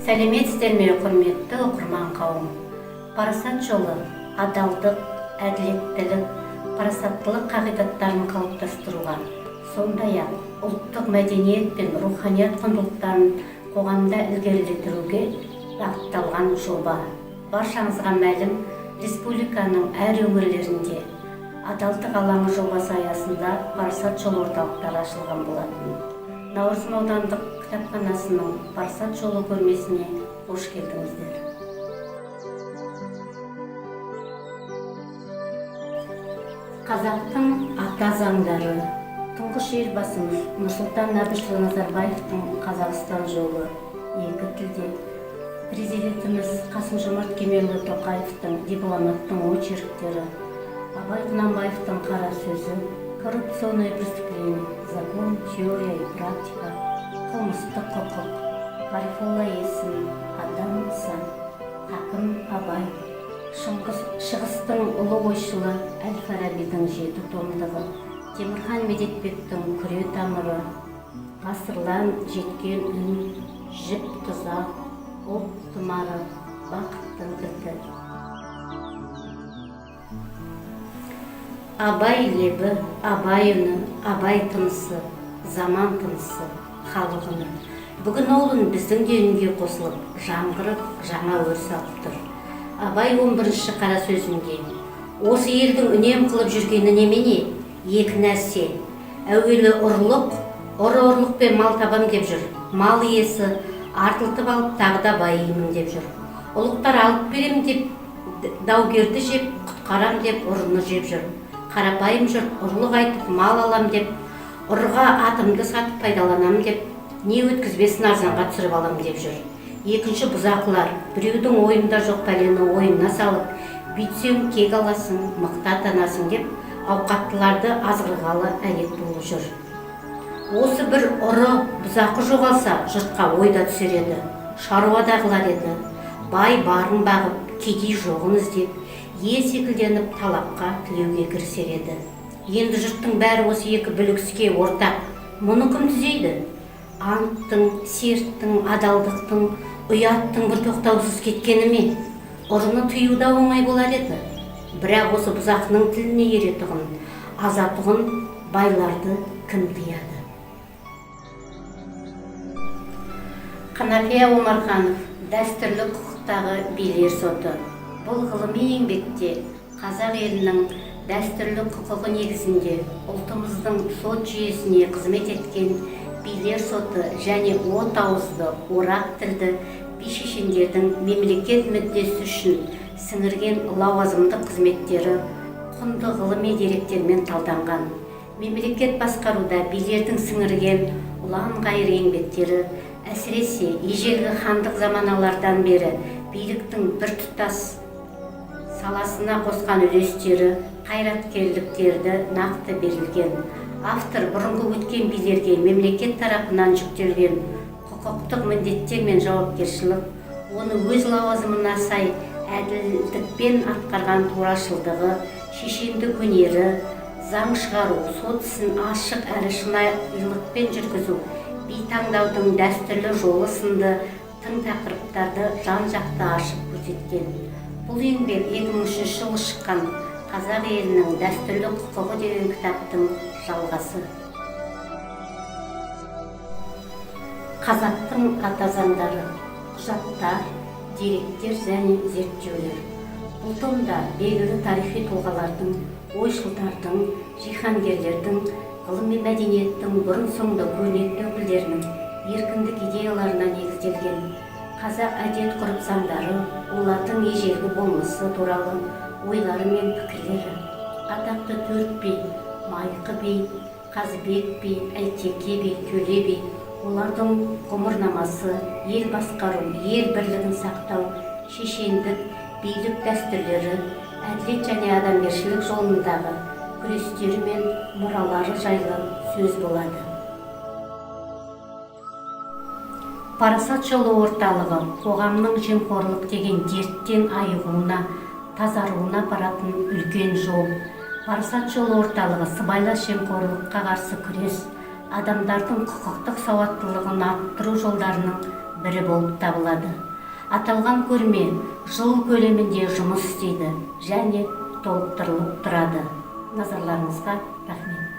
Сәлеметсіздер ме, құрметті оқырман қауым. Парасат жолы адалдық, әділеттілік, парасаттылық қағидаттарын қалыптастыруға, сондай-ақ ұлттық мәдениет пен руханият құндылықтарын қоғамда ілгерілетуге бағытталған жоба. Баршаңызға мәлім, республиканың әр өңірлерінде адалдық алаңы жобасы аясында парасат жолы орталықтары ашылған болатын. Наурызым аудандық кітапханасының парасат жолы көрмесіне қош келдіңіздер. Қазақтың ата заңдары. Тұңғыш елбасымыз Нұрсұлтан Әбішұлы Назарбаевтың Қазақстан жолы екі тілде, президентіміз Қасым-Жомарт Кемелұлы Тоқаевтың дипломаттың очерктері, Абай Құнанбаевтың қара сөзі, коррупционные преступления, закон, теория и практика, қылмыстық құқық, Ғарифолла Есім, Адам Сан, Хакім Абай, Шығыстың ұлы ойшылы Әл-Фарабидің 7 томдығы, Темірхан Медетбектің күре тамыры, ғасырлан жеткен үн, жіп тұзақ, ұлт тұмары, бақыттың кілті. Абай лебі, Абай үні, Абай тынысы, заман тынысы, халық үні. Бүгін ол үн біздің де үнге қосылып, жаңғырып, жаңа өріс алып тұр. Абай 11-ші қара сөзінде, осы елдің үнем қылып жүргені немене? Екі нәрсе. Әуелі ұрлық, ұрлықпен мал табам деп жүр. Мал иесі артылтып алып тағы да байимын деп жүр. Ұлықтар алып берем деп даугерді жеп, құтқарам деп ұрыны жеп жүр. Қарапайым жұрт ұрлық айтып мал алам деп, ұрыға атымды сатып пайдаланам деп, не өткізбесін арзанға түсіріп алам деп жүр. Екінші бұзақылар, біреудің ойында жоқ пәлені ойына салып, бүйтсең кек аласың, мықты атанасың деп, ауқаттыларды азғырғалы әлек болып жүр. Осы бір ұры бұзақы жоғалса, жұртқа ойда түсер еді, шаруадағылар еді, бай барын бағып, кедей жоғын іздеп, ел секілденіп талапқа тілеуге кірісер еді. Енді жұрттың бәрі осы екі бүлікске ортақ. Мұны кім түзейді? Анттың, серттің, адалдықтың, ұяттың бір тоқтаусыз кеткені ме? Ұрыны тыюда оңай болар еді. Бірақ осы бұзақының тіліне еретұғын, азатұғын байларды кім тыяды? Қанафия Омарханов, дәстүрлі құқықтағы билер соты. Бұл ғылыми еңбекте қазақ елінің дәстүрлі құқығы негізінде ұлтымыздың сот жүйесіне қызмет еткен билер соты және от ауызды, орақ тілді би-шешендердің мемлекет мүддесі үшін сіңірген лауазымдық қызметтері құнды ғылыми деректермен талданған. Мемлекет басқаруда билердің сіңірген ұлан-ғайыр еңбектері, әсіресе ежелгі хандық заманалардан бері биліктің біртұтас саласына қосқан үлестері, қайраткерліктерді нақты берілген. Автор бұрынғы өткен билерге мемлекет тарапынан жүктелген құқықтық міндеттер мен жауапкершілік, оны өз лауазымына сай әділдікпен атқарған турашылдығы, шешендік өнері, заң шығару, сот ісін ашық әрі шынайылықпен жүргізу, би таңдаудың дәстүрлі жолы сынды тың тақырыптарды жан-жақты ашып көрсеткен. Бұл еңбек 2003 жылы шыққан қазақ елінің дәстүрлі құқығы деген кітаптың жалғасы. Қазақтың ата заңдары, құжаттар, деректер және зерттеулер. Бұл томда белгілі тарихи тұлғалардың, ойшылдардың, жиһангерлердің, ғылыми мәдениеттің бұрын-соңды көрнекті өкілдерінің еркіндік идеяларына негізделген қазақ әдет-ғұрып заңдары, олардың ежелгі болмысы туралы ойлары мен пікірлері. Атақты төрт би, Майқы би, Қазыбек би, Әйтеке би, Төле би, олардың ғұмырнамасы, ел басқару, ел бірлігін сақтау, шешендік, билік дәстүрлері, әділет және адамгершілік жолындағы күрестері мен мұралары жайлы сөз болады. Парасат жолы орталығы қоғамның жемқорлық деген дерттен айығуына, тазаруына баратын үлкен жол. Парасат жолы орталығы сыбайлас жемқорлыққа қарсы күрес, адамдардың құқықтық сауаттылығын арттыру жолдарының бірі болып табылады. Аталған көрме жыл көлемінде жұмыс істейді және толықтырылып тұрады. Назарларыңызға рахмет.